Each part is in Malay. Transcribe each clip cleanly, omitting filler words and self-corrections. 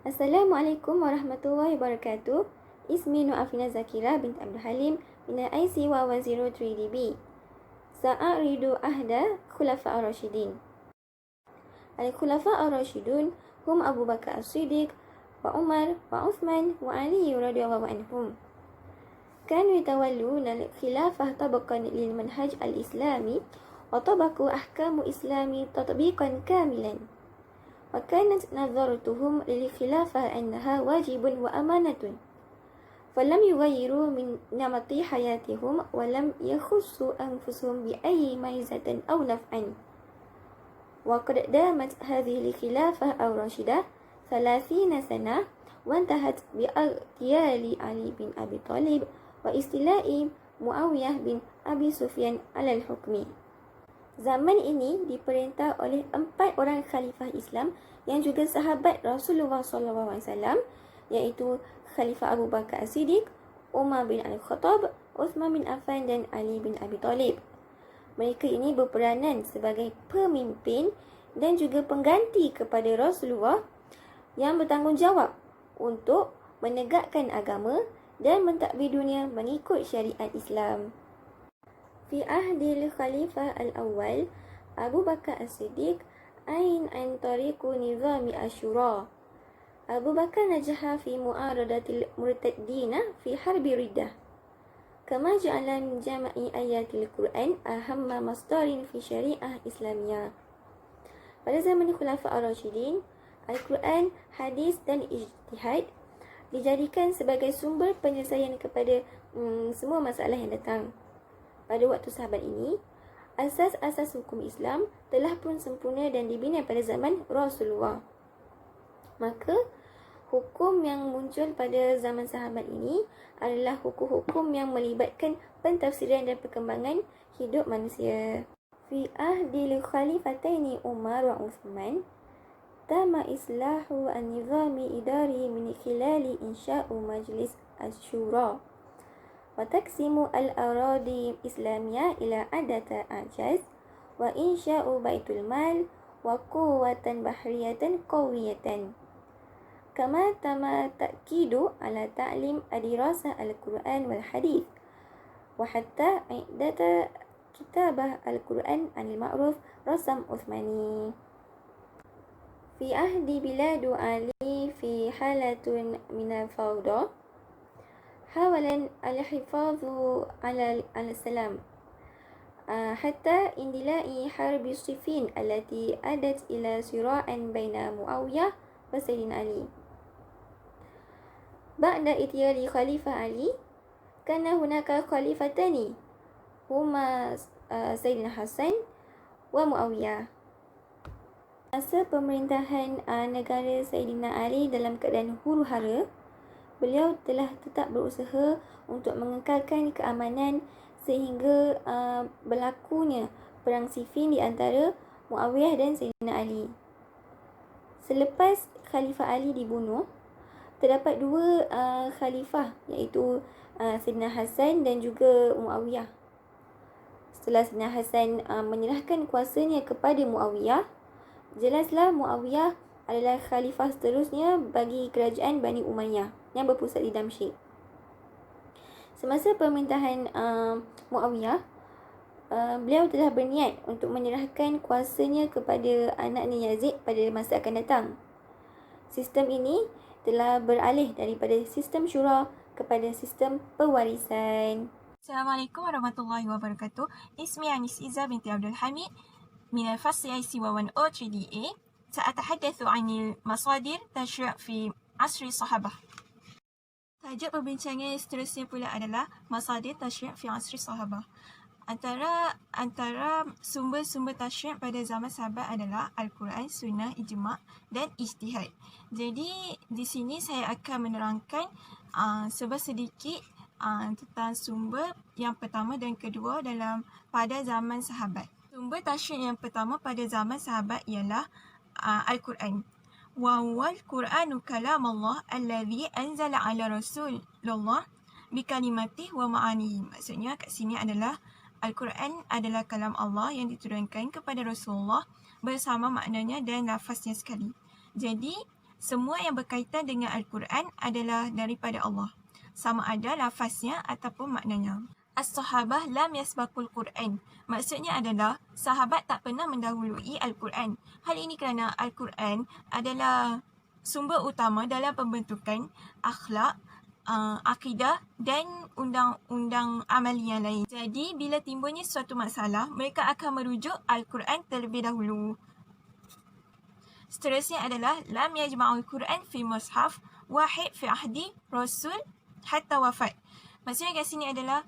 Assalamualaikum warahmatullahi wabarakatuh. Ismi Nu'afina Zakira binti Abdul Halim min IC wa103DB. Sa'aridu ahda Khulafa ar-Rashidin. Al-Khulafa ar-Rashidun hum Abu Bakar as-Siddiq wa Umar wa Uthman wa Ali radhiyallahu anhum. Kanu yatawalluna al-khilafah tabaqan lil manhaj al-islami wa tabaqu ahkamu islami tatbiqan kamilan. وكانت نظرتهم للخلافة أنها واجب وأمانة فلم يغيروا من نمط حياتهم ولم يخصوا أنفسهم بأي ميزة أو نفع وقد دامت هذه الخلافة الراشدة 30 سنة وانتهت باغتيال علي بن أبي طالب واستيلاء معاوية بن أبي سفيان على الحكم. Zaman ini diperintah oleh 4 orang khalifah Islam yang juga sahabat Rasulullah SAW, iaitu Khalifah Abu Bakar as-Siddiq, Umar bin Al-Khattab, Uthman bin Affan dan Ali bin Abi Talib. Mereka ini berperanan sebagai pemimpin dan juga pengganti kepada Rasulullah yang bertanggungjawab untuk menegakkan agama dan mentadbir dunia mengikut syariat Islam. في عهد الخليفة الأول أبو بكر الصديق عن طريق نظام الشورى. أبو بكر نجح في معارضة المرتدين في حرب ردة، كما جعل من جمع آيات القرآن أهم مصدر في شريعة إسلامية. Pada zaman Khulafa ar-Rashidin, Al-Quran, hadis dan ijtihad dijadikan sebagai sumber penyelesaian kepada semua masalah yang datang. Pada waktu sahabat ini, asas-asas hukum Islam telah pun sempurna dan dibina pada zaman Rasulullah. Maka, hukum yang muncul pada zaman sahabat ini adalah hukum-hukum yang melibatkan pentafsiran dan perkembangan hidup manusia. Fi ahdil khalifataini Umar wa Uthman, tama islahu an-nizami idari min khilali insya'u majlis asyura. وتقسيم الأراضي الإسلامية إلى عدة أعجاز وإنشاء بيت المال وقوة بحرية قوية. كما تم تأكيد على تعليم الدراسة القرآن والحديث وحتى إعداد كتابة القرآن عن المعروف رسم عثماني. في عهد بلاد علي في حالة من الفوضى حاول الحفاظ على السلام حتى اندلاع حرب الصفين التي أدت إلى صراع بين معاوية وسيدنا علي. بعد اغتيال خليفة علي كان هناك خليفتان هما سيدنا حسن ومعاوية. Masa pemerintahan negara Sayyidina Ali dalam keadaan huru-hara, beliau telah tetap berusaha untuk mengekalkan keamanan sehingga berlakunya perang Siffin di antara Muawiyah dan Sayyidina Ali. Selepas Khalifah Ali dibunuh, terdapat 2 khalifah, iaitu Sayyidina Hasan dan juga Muawiyah. Setelah Sayyidina Hasan menyerahkan kuasanya kepada Muawiyah, jelaslah Muawiyah adalah khalifah seterusnya bagi kerajaan Bani Umayyah yang berpusat di Damsyik. Semasa pemerintahan Muawiyah, beliau telah berniat untuk menyerahkan kuasanya kepada anaknya Yazid pada masa akan datang. Sistem ini telah beralih daripada sistem syura kepada sistem pewarisan. Assalamualaikum warahmatullahi wabarakatuh. Ismi Anis Iza binti Abdul Hamid min al-fasl IC 103DA. سأتحدث عن المصادر تشريع في عصر الصحابة. Tajuk perbincangan seterusnya pula adalah masadir tasyri' fi asri sahabah. Antara sumber-sumber tasyri' pada zaman sahabat adalah Al-Quran, Sunnah, Ijma' dan Ijtihad. Jadi di sini saya akan menerangkan sedikit tentang sumber yang pertama dan kedua pada zaman sahabat. Sumber tasyri' yang pertama pada zaman sahabat ialah Al-Quran. Wa huwal Qur'anu kalamullah alladhi anzala ala Rasulullah bi kalimatih wa ma'anihi. Maksudnya kat sini adalah Al-Quran adalah kalam Allah yang diturunkan kepada Rasulullah bersama maknanya dan lafaznya sekali. Jadi semua yang berkaitan dengan Al-Quran adalah daripada Allah, sama ada lafaznya ataupun maknanya. As-sahabah lam yasbaqul Quran. Maksudnya adalah sahabat tak pernah mendahului Al-Quran. Hal ini kerana Al-Quran adalah sumber utama dalam pembentukan akhlak, akidah dan undang-undang amali yang lain. Jadi, bila timbulnya suatu masalah, mereka akan merujuk Al-Quran terlebih dahulu. Seterusnya adalah lam yajma'ul Quran fi mushaf wahid fi ahdi Rasul hatta wafat. Maksudnya kat sini adalah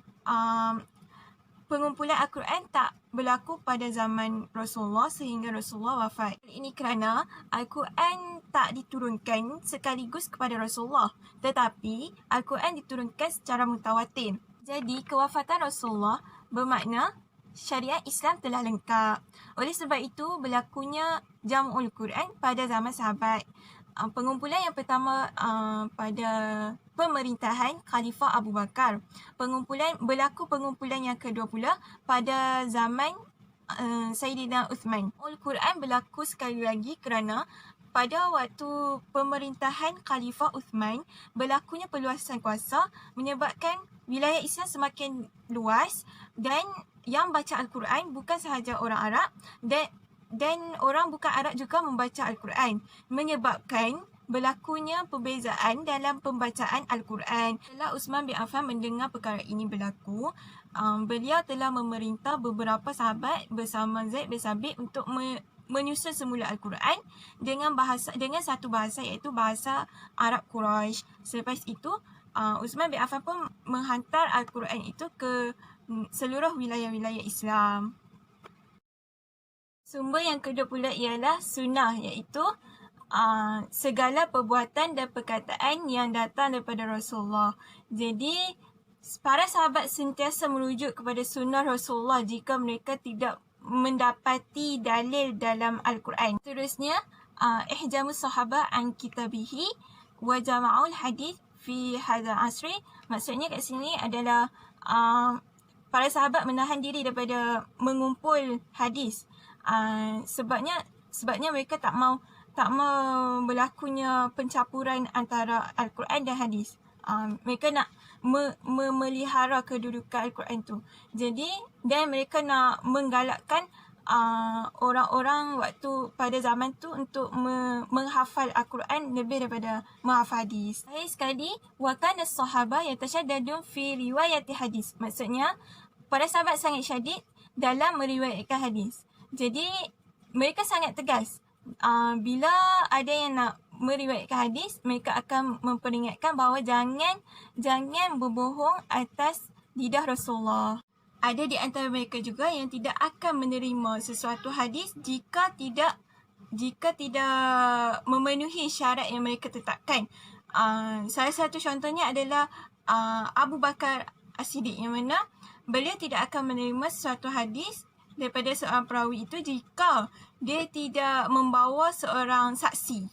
pengumpulan Al-Quran tak berlaku pada zaman Rasulullah sehingga Rasulullah wafat. Ini kerana Al-Quran tak diturunkan sekaligus kepada Rasulullah, tetapi Al-Quran diturunkan secara mutawatir. Jadi, kewafatan Rasulullah bermakna syariat Islam telah lengkap. Oleh sebab itu, berlakunya Jam'ul Quran pada zaman sahabat. Pengumpulan yang pertama pada pemerintahan Khalifah Abu Bakar. Berlaku pengumpulan yang kedua pula pada zaman Sayyidina Uthman. Al-Quran berlaku sekali lagi kerana pada waktu pemerintahan Khalifah Uthman, berlakunya perluasan kuasa menyebabkan wilayah Islam semakin luas dan yang baca Al-Quran bukan sahaja orang Arab dan orang bukan Arab juga membaca Al-Quran, menyebabkan berlakunya perbezaan dalam pembacaan Al-Quran. Setelah Uthman bin Affan mendengar perkara ini berlaku, beliau telah memerintah beberapa sahabat bersama Zaid bin Sabit untuk menyusun semula Al-Quran dengan satu bahasa, iaitu bahasa Arab Quraisy. Selepas itu, Uthman bin Affan pun menghantar Al-Quran itu ke seluruh wilayah-wilayah Islam. Sumber yang kedua pula ialah sunnah, iaitu segala perbuatan dan perkataan yang datang daripada Rasulullah. Jadi, para sahabat sentiasa merujuk kepada sunnah Rasulullah jika mereka tidak mendapati dalil dalam Al-Quran. Seterusnya, ihjamus sahabah an kitabihi wa jama'ul hadith fi hadha asri. Maksudnya kat sini adalah para sahabat menahan diri daripada mengumpul hadis. Sebabnya mereka tak mau berlakunya pencampuran antara Al-Quran dan hadis. Mereka nak memelihara kedudukan Al-Quran tu. Jadi, dan mereka nak menggalakkan orang-orang waktu pada zaman tu untuk menghafal Al-Quran lebih daripada menghafal hadis. Akhir sekali, wa kana as-sahabah yatashaddadun fi riwayati hadis. Maksudnya, para sahabat sangat syadid dalam meriwayatkan hadis. Jadi, mereka sangat tegas. Bila ada yang nak meriwayatkan hadis, mereka akan memperingatkan bahawa jangan berbohong atas lidah Rasulullah. Ada di antara mereka juga yang tidak akan menerima sesuatu hadis jika tidak memenuhi syarat yang mereka tetapkan. Salah satu contohnya adalah Abu Bakar As-Siddiq, yang mana beliau tidak akan menerima sesuatu hadis daripada seorang perawi itu jika dia tidak membawa seorang saksi.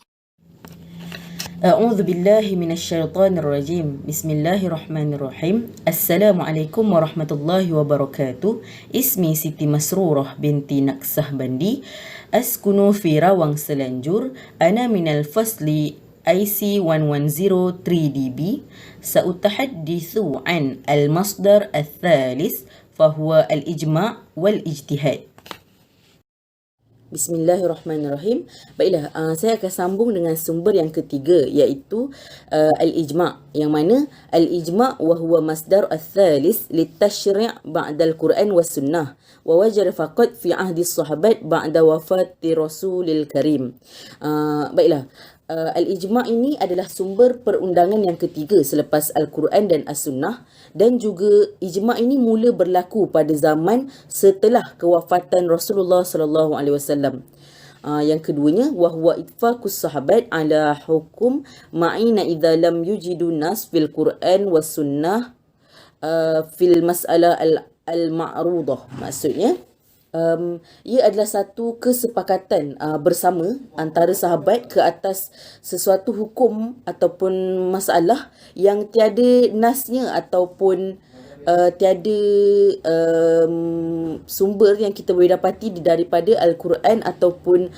A'udzu billahi minasyaitonir rajim. Bismillahirrahmanirrahim. Assalamualaikum warahmatullahi wabarakatuh. Ismi Siti Masrurah binti Naksah Bandi. Askunu fi Rawang Selanjur. Ana minal fasli IC 1103DB. Sa'utahaddithu an al-masdar al-thalis fahuwa al-ijma' wal-ijtihad. Bismillahirrahmanirrahim. Baiklah, saya akan sambung dengan sumber yang ketiga, iaitu al-ijma', yang mana al-ijma' wa huwa masdar al-thalis litashri' ba'da al-Quran wa sunnah wa wajara faqat fi ahdi sahabat ba'da wafati Rasulil Karim. Baiklah, al-ijma' ini adalah sumber perundangan yang ketiga selepas Al-Quran dan As-Sunnah, dan juga ijma' ini mula berlaku pada zaman setelah kewafatan Rasulullah sallallahu alaihi wasallam. Yang keduanya, wa huwa itfaqus sahabat ala hukum ma'ina idza lam yujidu nas fil Quran was sunnah fil mas'alah al-ma'rudah. Maksudnya, ia adalah satu kesepakatan bersama antara sahabat ke atas sesuatu hukum ataupun masalah yang tiada nasnya ataupun tiada sumber yang kita boleh dapati daripada Al-Quran ataupun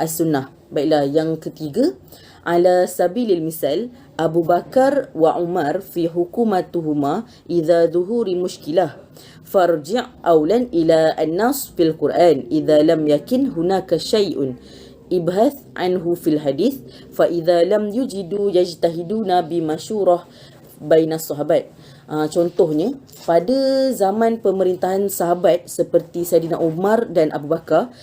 As-Sunnah. Baiklah, yang ketiga, على سبيل المثال أبو بكر وعمر في حكومتهما إذا ظهور مشكلة فارجع أولا إلى النص في القرآن إذا لم يكن هناك شيء ابحث عنه في الحديث فإذا لم يجدوا يجتهدون بمشورة بين الصحابات. Contohnya, pada zaman pemerintahan sahabat seperti Saidina Umar dan Abu Bakar,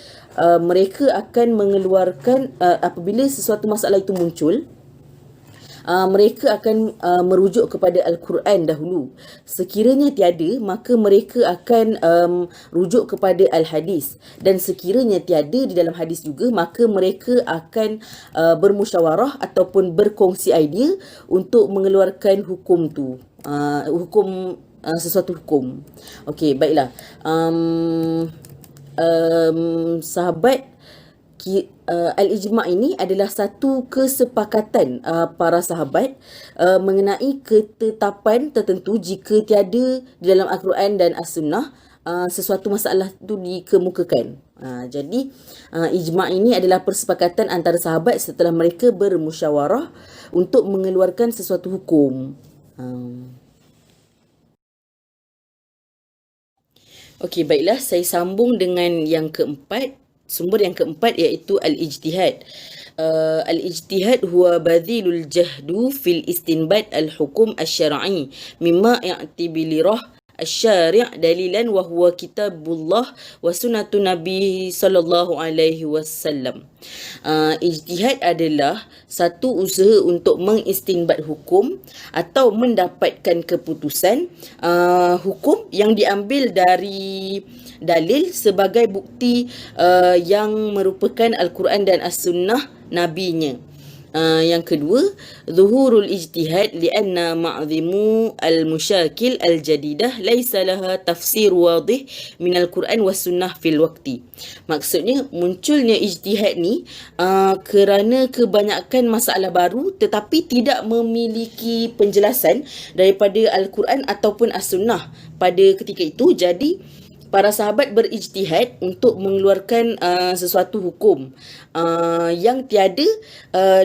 mereka akan mengeluarkan apabila sesuatu masalah itu muncul, mereka akan merujuk kepada Al-Quran dahulu. Sekiranya tiada, maka mereka akan rujuk kepada Al-Hadis. Dan sekiranya tiada di dalam hadis juga, maka mereka akan bermusyawarah ataupun berkongsi idea untuk mengeluarkan hukum tu. Sesuatu hukum. Okey, baiklah. Sahabat, Al-Ijma' ini adalah satu kesepakatan para sahabat mengenai ketetapan tertentu jika tiada di dalam Al-Quran dan As-Sunnah sesuatu masalah itu dikemukakan. Jadi ijma' ini adalah persepakatan antara sahabat setelah mereka bermusyawarah untuk mengeluarkan sesuatu hukum. Okey, baiklah, saya sambung dengan yang keempat. Sumber yang keempat iaitu al-ijtihad. Al-ijtihad huwa badhilul jahdu fil istinbat al-hukum asy-syar'i mimma i'tibilirah asy-syari' dalilan wa huwa kitabullah wa sunnatun nabi sallallahu alaihi wasallam. Ijtihad adalah satu usaha untuk mengistinbat hukum atau mendapatkan keputusan hukum yang diambil dari dalil sebagai bukti yang merupakan Al-Quran dan As-Sunnah nabinya. Yang kedua, zuhurul ijtihad lianna ma'zimu al-musyakil al-jadidah laisa laha tafsir wadih min al-Quran was sunnah fil waqti. Maksudnya, munculnya ijtihad ni kerana kebanyakan masalah baru tetapi tidak memiliki penjelasan daripada Al-Quran ataupun As-Sunnah pada ketika itu. Jadi para sahabat berijtihad untuk mengeluarkan sesuatu hukum yang tiada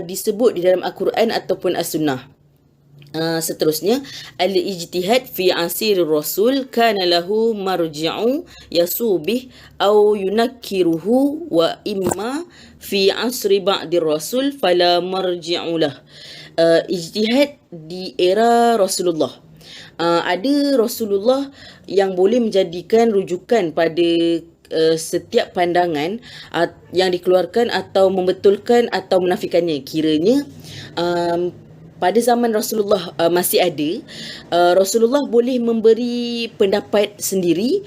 disebut di dalam Al-Quran ataupun As-Sunnah. Seterusnya, al-ijtihad fi asir rasul kana lahu marji'u yasubih au yunakkiruhu wa imma fi asri ba'di rasul fala marji'u lah. Ijtihad di era Rasulullah. Ada Rasulullah yang boleh menjadikan rujukan pada setiap pandangan yang dikeluarkan atau membetulkan atau menafikannya. Kiranya pada zaman Rasulullah masih ada, Rasulullah boleh memberi pendapat sendiri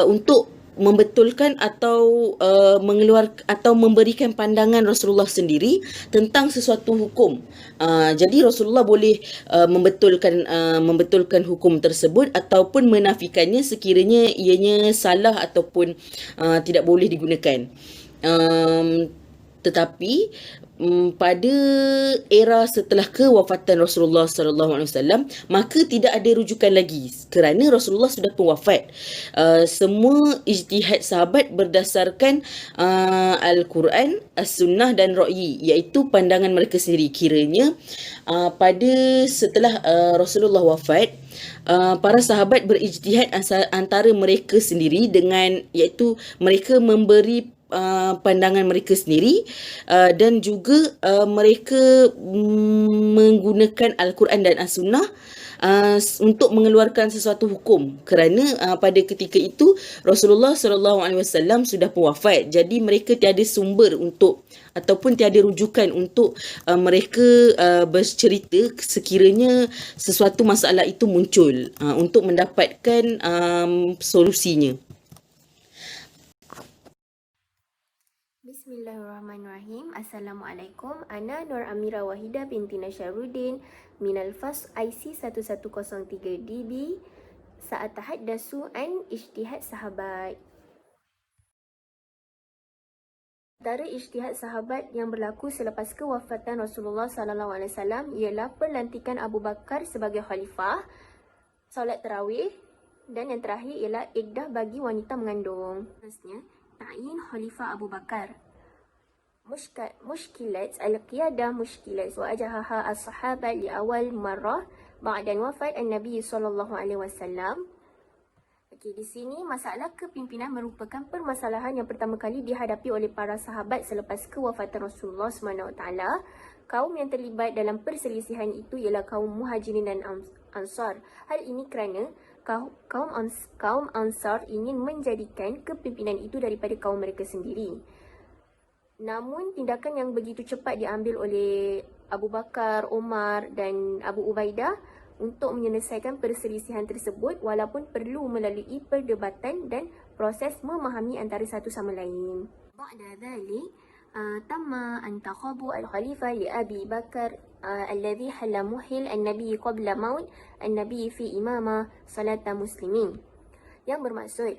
untuk membetulkan atau mengeluarkan atau memberikan pandangan Rasulullah sendiri tentang sesuatu hukum. Jadi Rasulullah boleh membetulkan hukum tersebut ataupun menafikannya sekiranya ianya salah ataupun tidak boleh digunakan. Tetapi pada era setelah kewafatan Rasulullah sallallahu alaihi wasallam, maka tidak ada rujukan lagi kerana Rasulullah sudah pun wafat. Semua ijtihad sahabat berdasarkan Al-Quran, As-Sunnah dan Ra'yi, iaitu pandangan mereka sendiri. Kiranya pada setelah Rasulullah wafat, para sahabat berijtihad antara mereka sendiri dengan iaitu mereka memberi pandangan mereka sendiri dan juga mereka menggunakan Al-Quran dan As-Sunnah untuk mengeluarkan sesuatu hukum kerana pada ketika itu Rasulullah SAW sudah pun wafat. Jadi mereka tiada sumber untuk ataupun tiada rujukan untuk mereka bercerita sekiranya sesuatu masalah itu muncul untuk mendapatkan solusinya. Bismillahirrahmanirrahim. Assalamualaikum. Ana Nur Amira Wahida binti Nasharuddin minal FAS IC 1103DB. Sa'atahaddasu an ijtihad sahabat. Antara ijtihad sahabat yang berlaku selepas kewafatan Rasulullah sallallahu alaihi wasallam ialah pelantikan Abu Bakar sebagai khalifah, solat tarawih, dan yang terakhir ialah iddah bagi wanita mengandung. Maksudnya, ta'yin khalifah Abu Bakar. مشكلة القيادة مشكلة وأجهها الصحابة لأول مرة بعد وفاة النبي صلى الله عليه وسلم. Okey, di sini masalah kepimpinan merupakan permasalahan yang pertama kali dihadapi oleh para sahabat selepas kewafatan Rasulullah SWT. Kaum yang terlibat dalam perselisihan itu ialah kaum Muhajirin dan Ansar. Hal ini kerana kaum Ansar ingin menjadikan kepimpinan itu daripada kaum mereka sendiri. Namun tindakan yang begitu cepat diambil oleh Abu Bakar, Umar dan Abu Ubaidah untuk menyelesaikan perselisihan tersebut walaupun perlu melalui perdebatan dan proses memahami antara satu sama lain. Ba'da dhalik tamma antakhabu al-khalifah li Abi Bakar alladhi halla muhil an-nabi qabla maut an-nabi fi imamah salata muslimin. Yang bermaksud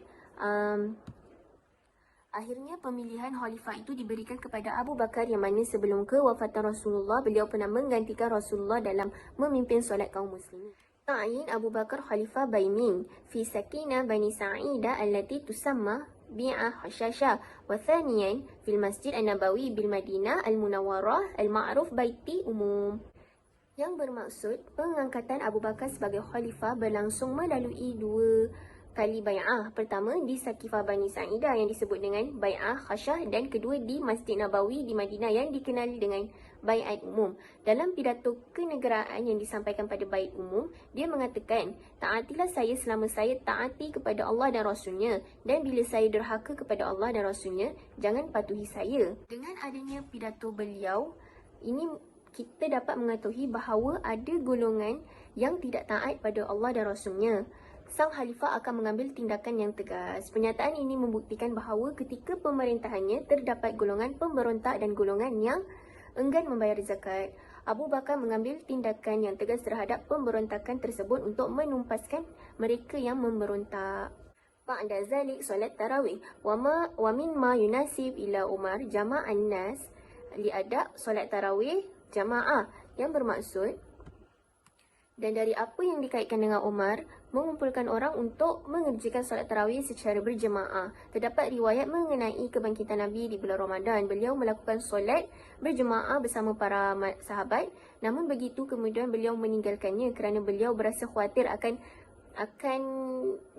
akhirnya pemilihan khalifah itu diberikan kepada Abu Bakar yang mana sebelum kewafatan Rasulullah beliau pernah menggantikan Rasulullah dalam memimpin solat kaum muslimin. Ta'yin Abu Bakar khalifah bainin fi sakinah Bani Sa'idah allati tusamma bi'ah Hashasha wa thaniyan fil Masjid An-Nabawi bil Madinah Al-Munawwarah al-ma'ruf baiti umum. Yang bermaksud pengangkatan Abu Bakar sebagai khalifah berlangsung melalui dua kali bai'ah. Pertama di Sakifah Bani Sa'idah yang disebut dengan bai'ah Khasyah dan kedua di Masjid Nabawi di Madinah yang dikenali dengan bai'at umum. Dalam pidato kenegaraan yang disampaikan pada bai'at umum, dia mengatakan, taatilah saya selama saya taati kepada Allah dan Rasulnya, dan bila saya derhaka kepada Allah dan Rasulnya, jangan patuhi saya. Dengan adanya pidato beliau, ini kita dapat mengetahui bahawa ada golongan yang tidak taat pada Allah dan Rasulnya. Sang Khalifah akan mengambil tindakan yang tegas. Pernyataan ini membuktikan bahawa ketika pemerintahannya terdapat golongan pemberontak dan golongan yang enggan membayar zakat. Abu Bakar mengambil tindakan yang tegas terhadap pemberontakan tersebut untuk menumpaskan mereka yang memberontak. Ba'da zalik solat tarawih wa mimma yunasib ila Umar jama'an nas liada solat tarawih jama'ah, yang bermaksud dan dari apa yang dikaitkan dengan Umar, mengumpulkan orang untuk mengerjakan solat tarawih secara berjemaah. Terdapat riwayat mengenai kebangkitan Nabi di bulan Ramadan. Beliau melakukan solat berjemaah bersama para sahabat. Namun begitu kemudian beliau meninggalkannya kerana beliau berasa khawatir akan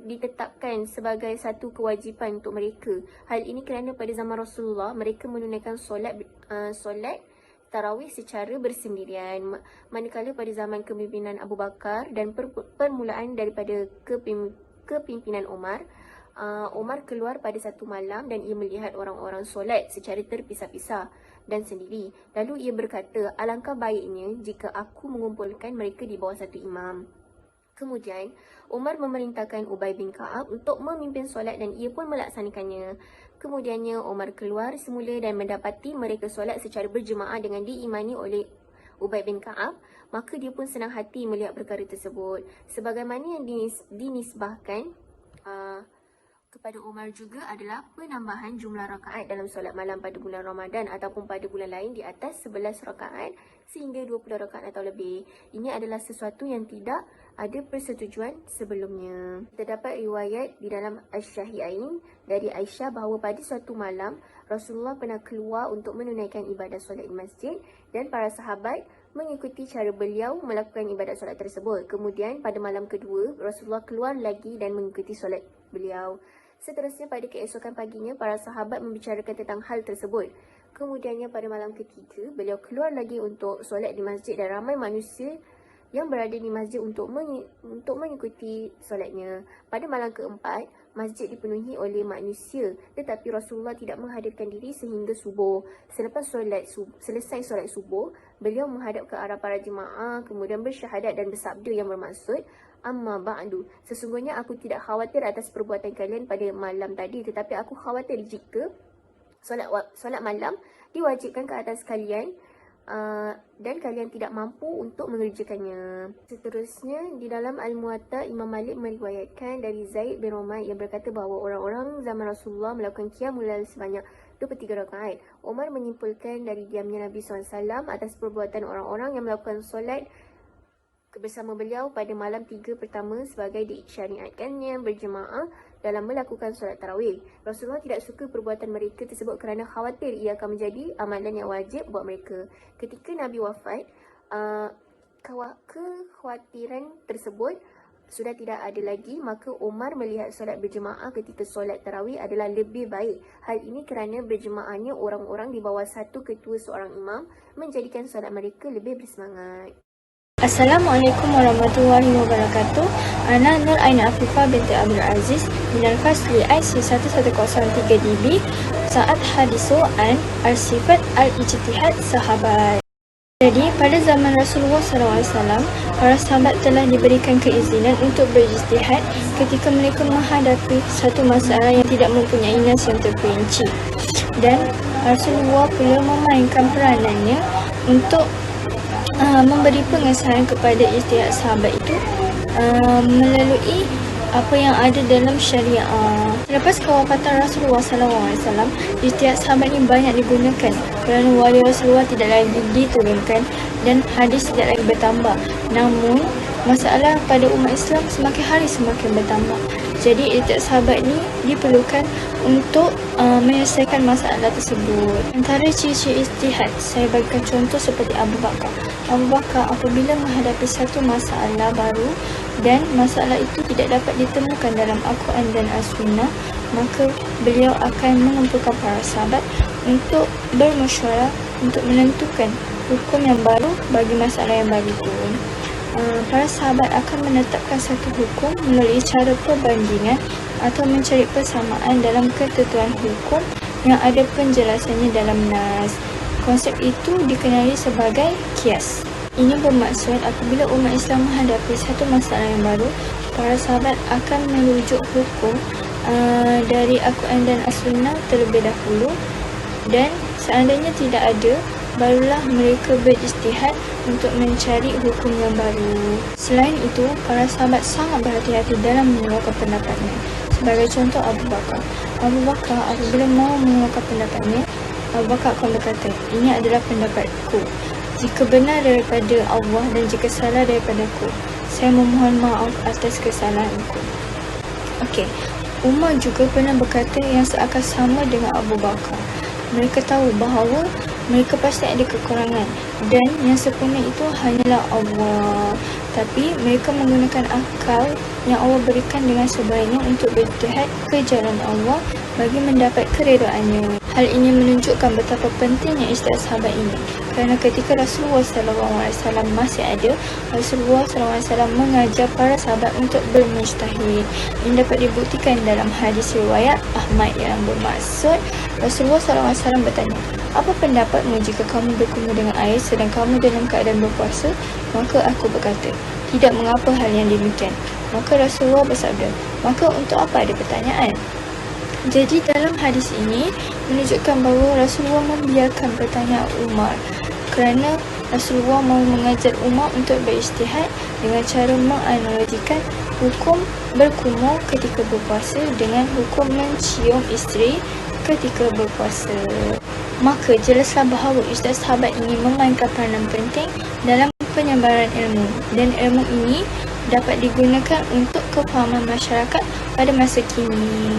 ditetapkan sebagai satu kewajipan untuk mereka. Hal ini kerana pada zaman Rasulullah mereka menunaikan solat tarawih secara bersendirian, manakala pada zaman kepimpinan Abu Bakar dan permulaan daripada kepimpinan Umar, Umar keluar pada satu malam dan ia melihat orang-orang solat secara terpisah-pisah dan sendiri. Lalu ia berkata, alangkah baiknya jika aku mengumpulkan mereka di bawah satu imam. Kemudian, Umar memerintahkan Ubay bin Ka'ab untuk memimpin solat dan ia pun melaksanakannya. Kemudiannya, Umar keluar semula dan mendapati mereka solat secara berjemaah dengan diimani oleh Ubay bin Ka'ab. Maka dia pun senang hati melihat perkara tersebut. Sebagaimana yang dinisbahkan kepada Umar juga adalah penambahan jumlah rakaat dalam solat malam pada bulan Ramadan ataupun pada bulan lain di atas 11 rakaat sehingga 20 rakaat atau lebih. Ini adalah sesuatu yang tidak ada persetujuan sebelumnya. Terdapat riwayat di dalam Asy-Syahihain dari Aisyah bahawa pada suatu malam Rasulullah pernah keluar untuk menunaikan ibadah solat di masjid dan para sahabat mengikuti cara beliau melakukan ibadat solat tersebut. Kemudian pada malam kedua Rasulullah keluar lagi dan mengikuti solat beliau. Seterusnya pada keesokan paginya para sahabat membicarakan tentang hal tersebut. Kemudiannya pada malam ketiga beliau keluar lagi untuk solat di masjid dan ramai manusia yang berada di masjid untuk mengikuti solatnya. Pada malam keempat, masjid dipenuhi oleh manusia tetapi Rasulullah tidak menghadirkan diri sehingga subuh. Selepas selesai solat subuh, beliau menghadap ke arah para jemaah kemudian bersyahadat dan bersabda yang bermaksud, amma ba'du, sesungguhnya aku tidak khawatir atas perbuatan kalian pada malam tadi, tetapi aku khawatir jika solat malam diwajibkan ke atas kalian dan kalian tidak mampu untuk mengerjakannya. Seterusnya di dalam Al-Muwatta, Imam Malik meriwayatkan dari Zaid bin Umar yang berkata bahawa orang-orang zaman Rasulullah melakukan qiyamul lail sebanyak 23 rakaat. Umar menyimpulkan dari diamnya Nabi SAW atas perbuatan orang-orang yang melakukan solat bersama beliau pada malam 3 pertama sebagai disyariatkannya berjemaah dalam melakukan solat tarawih. Rasulullah tidak suka perbuatan mereka tersebut kerana khawatir ia akan menjadi amalan yang wajib buat mereka. Ketika Nabi wafat, kekhawatiran tersebut sudah tidak ada lagi, maka Umar melihat solat berjemaah ketika solat tarawih adalah lebih baik. Hal ini kerana berjemaahnya orang-orang di bawah satu ketua seorang imam menjadikan solat mereka lebih bersemangat. Assalamualaikum warahmatullahi wabarakatuh. Ana Nur Aina Afifah binti Abdul Aziz minal fasli IC 1103DB. Saat hadisu an al-sifat al-ijtihad sahabat. Jadi, pada zaman Rasulullah SAW, para sahabat telah diberikan keizinan untuk berijtihad ketika mereka menghadapi satu masalah yang tidak mempunyai nas yang terperinci. Dan Rasulullah pula memainkan peranannya untuk memberi pengesahan kepada ijtihad sahabat itu melalui apa yang ada dalam syariah. Lepas kewafatan Rasulullah SAW, ijtihad sahabat ini banyak digunakan kerana wahyu Rasulullah tidak lagi diturunkan dan hadis tidak lagi bertambah. Namun, masalah pada umat Islam semakin hari semakin bertambah. Jadi, ijtihad sahabat ini diperlukan untuk menyelesaikan masalah tersebut. Antara ciri-ciri ijtihad, saya bagikan contoh seperti Abu Bakar. Abu Bakar apabila menghadapi satu masalah baru dan masalah itu tidak dapat ditemukan dalam Al-Quran dan As-Sunnah, maka beliau akan mengumpulkan para sahabat untuk bermesyuarah untuk menentukan hukum yang baru bagi masalah yang baru itu. Para sahabat akan menetapkan satu hukum melalui cara perbandingan atau mencari persamaan dalam ketentuan hukum yang ada penjelasannya dalam nas. Konsep itu dikenali sebagai qiyas. Ini bermaksud apabila umat Islam menghadapi satu masalah yang baru, para sahabat akan merujuk hukum dari Al-Quran dan As-Sunnah terlebih dahulu, dan seandainya tidak ada, barulah mereka berijtihad untuk mencari hukum yang baru. Selain itu, para sahabat sangat berhati-hati dalam mengeluarkan pendapatnya. Sebagai contoh, Abu Bakar. Abu Bakar apabila mau mengeluarkan pendapatnya, Abu Bakar akan berkata, ini adalah pendapatku. Jika benar daripada Allah dan jika salah daripadaku, saya memohon maaf atas kesalahanku. Okey, Umar juga pernah berkata yang seakan sama dengan Abu Bakar. Mereka tahu bahawa mereka pasti ada kekurangan dan yang sempurna itu hanyalah Allah. Tapi mereka menggunakan akal yang Allah berikan dengan sebaiknya untuk berijtihad ke jalan Allah bagi mendapat keredaannya. Hal ini menunjukkan betapa pentingnya ijtihad sahabat ini. Kerana ketika Rasulullah SAW masih ada, Rasulullah SAW mengajar para sahabat untuk bermujtahid. Ini dapat dibuktikan dalam hadis riwayat Ahmad yang bermaksud Rasulullah SAW bertanya, apa pendapatmu jika kamu berkumur dengan air sedang kamu dalam keadaan berpuasa? Maka aku berkata, tidak mengapa hal yang demikian. Maka Rasulullah bersabda, maka untuk apa ada pertanyaan? Jadi dalam hadis ini menunjukkan bahawa Rasulullah membiarkan pertanyaan Umar kerana Rasulullah mahu mengajar Umar untuk berijtihad dengan cara menganalogikan hukum berkumur ketika berpuasa dengan hukum mencium isteri ketika berpuasa. Maka jelaslah bahawa ijtihad sahabat ini memainkan peranan penting dalam penyebaran ilmu, dan ilmu ini dapat digunakan untuk kefahaman masyarakat pada masa kini.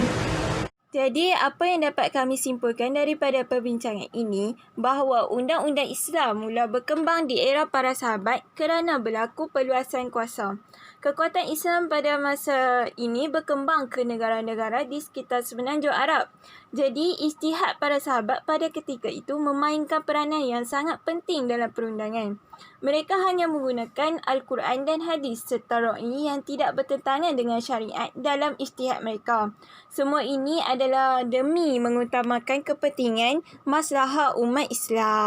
Jadi, apa yang dapat kami simpulkan daripada perbincangan ini, bahawa undang-undang Islam mula berkembang di era para sahabat kerana berlaku perluasan kuasa. Kekuatan Islam pada masa ini berkembang ke negara-negara di sekitar semenanjung Arab. Jadi, ijtihad para sahabat pada ketika itu memainkan peranan yang sangat penting dalam perundangan. Mereka hanya menggunakan Al-Quran dan hadis serta ra'i yang tidak bertentangan dengan syariat dalam ijtihad mereka. Semua ini adalah demi mengutamakan kepentingan maslahah umat Islam.